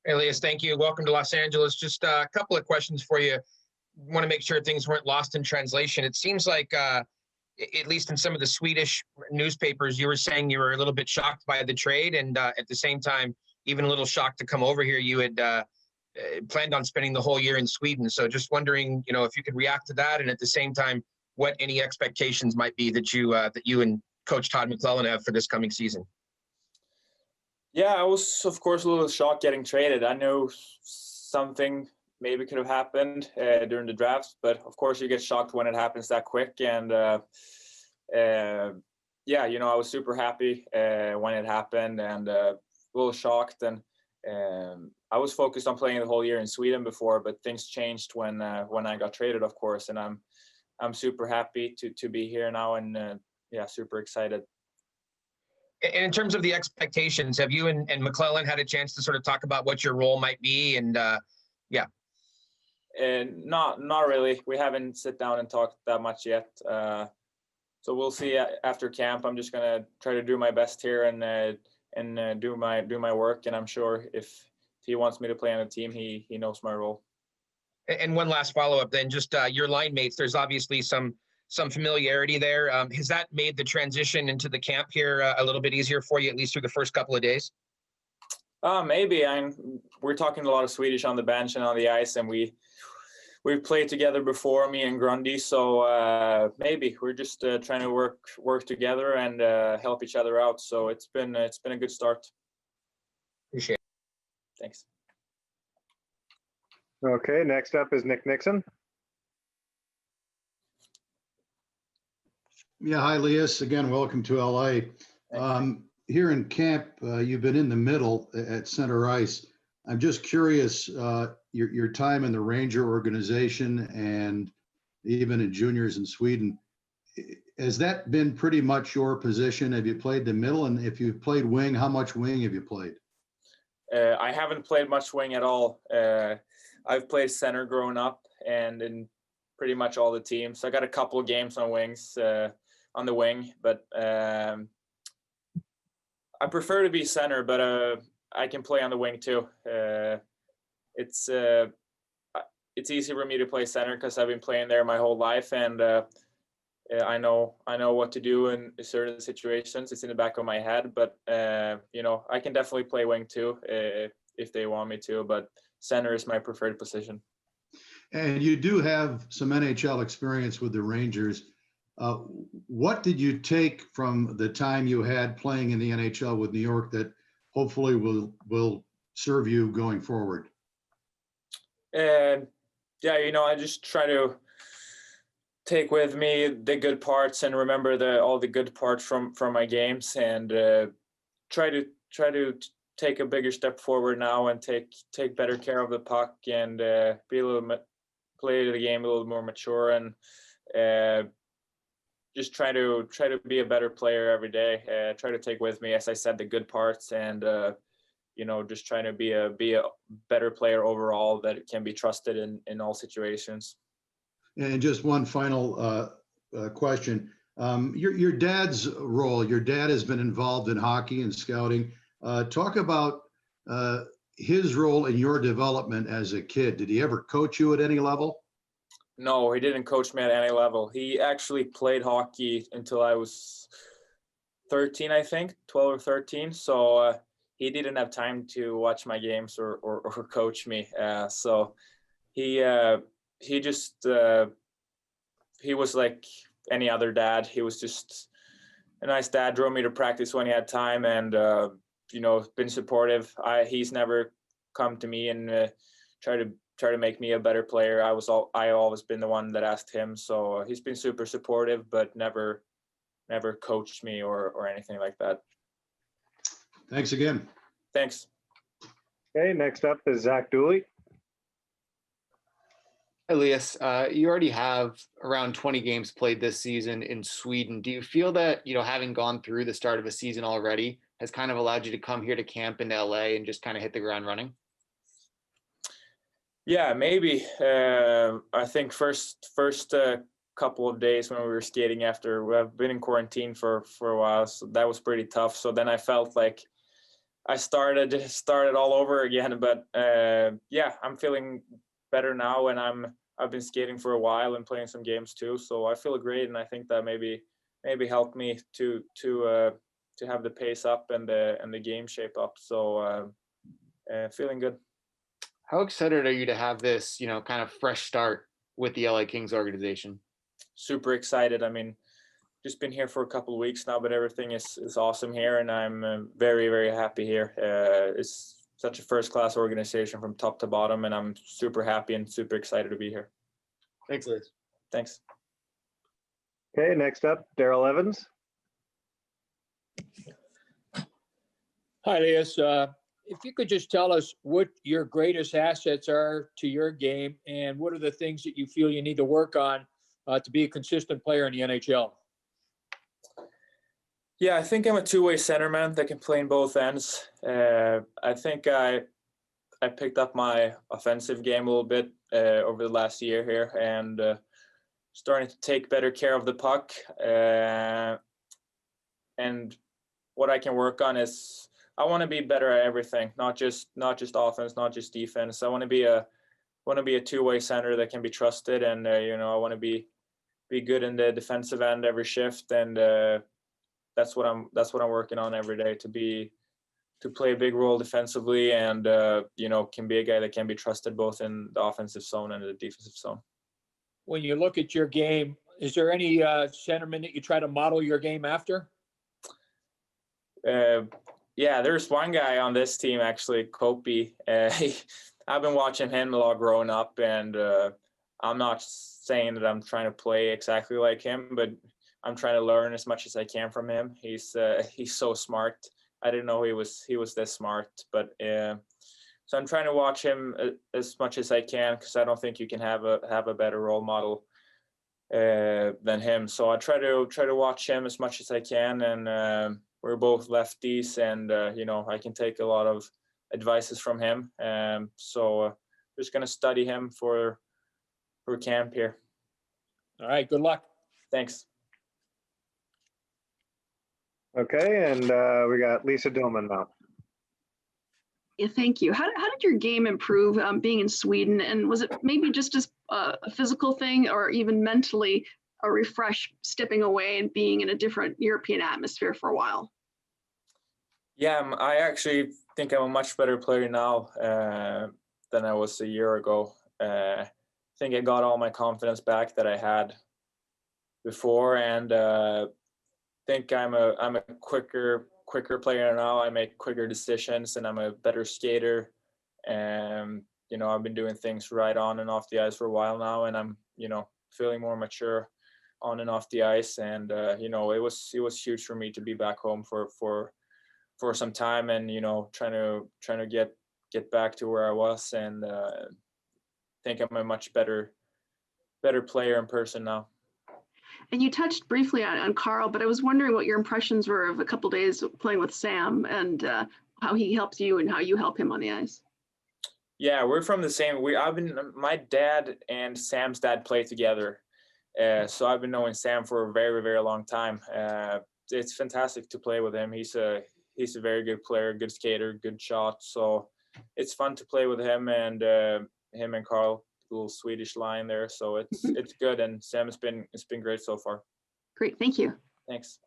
Hey, Lias, thank you. Welcome to Los Angeles. Just a couple of questions for you. Want to make sure things weren't lost in translation. It seems like, at least in some of the Swedish newspapers, you were saying you were a little bit shocked by the trade, and at the same time, even a little shocked to come over here. You had planned on spending the whole year in Sweden. So just wondering, if you could react to that, and at the same time, what any expectations might be that you and Coach Todd McClellan have for this coming season. Yeah, I was, of course, a little shocked getting traded. I knew something maybe could have happened during the drafts, but of course you get shocked when it happens that quick. And yeah, I was super happy when it happened, and a little shocked. And I was focused on playing the whole year in Sweden before, but things changed when I got traded, of course. And I'm super happy to be here now, and yeah, super excited. In terms of the expectations, have you and McClellan had a chance to sort of talk about what your role might be? And yeah. And not really. We haven't sit down and talked that much yet. So we'll see after camp. I'm just gonna try to do my best here and do my work. And I'm sure if he wants me to play on the team, he knows my role. And one last follow-up then, just your line mates. There's obviously some familiarity there. Has that made the transition into the camp here a little bit easier for you, at least through the first couple of days? Maybe. We're talking a lot of Swedish on the bench and on the ice, and we've played together before, me and Grundy. So maybe we're just trying to work together and help each other out. So it's been a good start. Appreciate it. Thanks. Okay, next up is Nick Nixon. Yeah, hi, Lias. Again, welcome to LA. Here in camp, you've been in the middle at center ice. I'm just curious, your time in the Ranger organization and even in juniors in Sweden, has that been pretty much your position? Have you played the middle? And if you've played wing, how much wing have you played? I haven't played much wing at all. I've played center growing up and in pretty much all the teams. I got a couple of games on wings, on the wing, but I prefer to be center, but I can play on the wing too. It's easy for me to play center because I've been playing there my whole life, and I know what to do in certain situations. It's in the back of my head, but I can definitely play wing too if they want me to, but center is my preferred position. And you do have some NHL experience with the Rangers. What did you take from the time you had playing in the NHL with New York that hopefully will serve you going forward? And yeah, I just try to take with me the good parts and remember all the good parts from my games, and try to take a bigger step forward now and take better care of the puck and play the game a little more mature, and just try to be a better player every day. Try to take with me, as I said, the good parts, and just trying to be a better player overall that can be trusted in all situations. And just one final question. Your dad's role, your dad has been involved in hockey and scouting. Talk about his role in your development as a kid. Did he ever coach you at any level? No, he didn't coach me at any level. He actually played hockey until I was 13, I think, 12 or 13. So he didn't have time to watch my games or coach me. So he was like any other dad. He was just a nice dad, drove me to practice when he had time, and been supportive. He's never come to me and try to make me a better player. I always been the one that asked him. So he's been super supportive, but never coached me or anything like that. Thanks again. Thanks. Okay, next up is Zach Dooley. Elias, you already have around 20 games played this season in Sweden. Do you feel that, having gone through the start of a season already has kind of allowed you to come here to camp in LA and just kind of hit the ground running? Yeah, maybe. I think first couple of days when we were skating after we've been in quarantine for a while, so that was pretty tough. So then I felt like I started all over again. But yeah, I'm feeling better now, and I've been skating for a while and playing some games too. So I feel great, and I think that maybe helped me to have the pace up and the game shape up. So feeling good. How excited are you to have this, kind of fresh start with the LA Kings organization? Super excited. I mean, just been here for a couple of weeks now, but everything is awesome here, and I'm very, very happy here. It's such a first-class organization from top to bottom, and I'm super happy and super excited to be here. Thanks, Liz. Thanks. Okay, next up, Daryl Evans. Hi, Lias. If you could just tell us what your greatest assets are to your game and what are the things that you feel you need to work on to be a consistent player in the NHL? Yeah, I think I'm a two-way centerman that can play in both ends. I think I picked up my offensive game a little bit over the last year here, and starting to take better care of the puck. And what I can work on is I want to be better at everything, not just offense, not just defense. I want to be a two-way center that can be trusted, and I want to be good in the defensive end every shift, and that's what I'm working on every day, to play a big role defensively, and can be a guy that can be trusted both in the offensive zone and the defensive zone. When you look at your game, is there any centerman that you try to model your game after? Yeah, there's one guy on this team actually, Kopi. I've been watching him a lot growing up, and I'm not saying that I'm trying to play exactly like him, but I'm trying to learn as much as I can from him. He's so smart. I didn't know he was this smart, but so I'm trying to watch him as much as I can, because I don't think you can have a better role model than him. So I try to watch him as much as I can, and we're both lefties, and I can take a lot of advices from him. So just gonna study him for camp here. All right, good luck. Thanks. Okay, and we got Lisa Dillman now. Yeah, thank you. How did your game improve being in Sweden? And was it maybe just a physical thing, or even mentally a refresh, stepping away and being in a different European atmosphere for a while? Yeah, I actually think I'm a much better player now than I was a year ago. I think I got all my confidence back that I had before, and think I'm a quicker player now. I make quicker decisions, and I'm a better skater. And I've been doing things right on and off the ice for a while now, and I'm feeling more mature on and off the ice. And it was huge for me to be back home for some time, and trying to get back to where I was, and think I'm a much better player in person now. And you touched briefly on Carl, but I was wondering what your impressions were of a couple days playing with Sam, and how he helps you and how you help him on the ice. Yeah, we're from the same. My dad and Sam's dad play together, so I've been knowing Sam for a very, very long time. It's fantastic to play with him. He's a very good player, good skater, good shot. So it's fun to play with him, and him and Carl, little Swedish line there. So it's good, and Sam it's been great so far. Great, thank you. Thanks.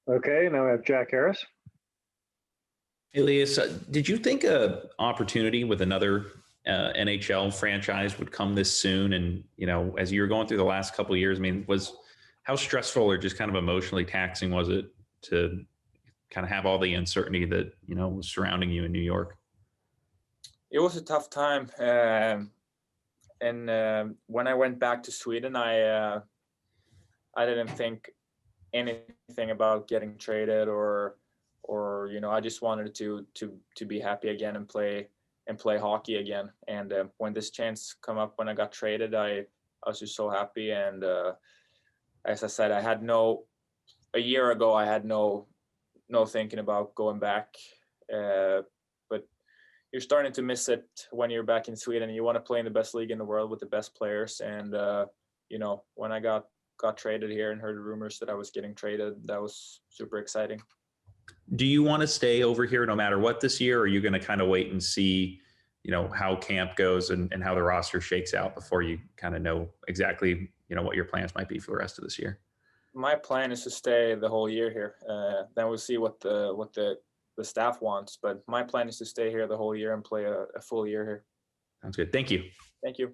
Okay, now we have Jack Harris. Hey, Lias, did you think a opportunity with another NHL franchise would come this soon? And, as you were going through the last couple of years, I mean, how stressful or just kind of emotionally taxing was it to kind of have all the uncertainty that, was surrounding you in New York? It was a tough time. And when I went back to Sweden, I didn't think anything about getting traded or I just wanted to be happy again and play hockey again. And when this chance come up, when I got traded, I was just so happy. And as I said, a year ago, I had no thinking about going back. But you're starting to miss it when you're back in Sweden. You want to play in the best league in the world with the best players. And when I got traded here and heard rumors that I was getting traded, that was super exciting. Do you want to stay over here no matter what this year, or are you going to kind of wait and see, how camp goes and how the roster shakes out before you kind of know exactly, what your plans might be for the rest of this year? My plan is to stay the whole year here. Then we'll see what the staff wants. But my plan is to stay here the whole year and play a full year here. Sounds good. Thank you. Thank you.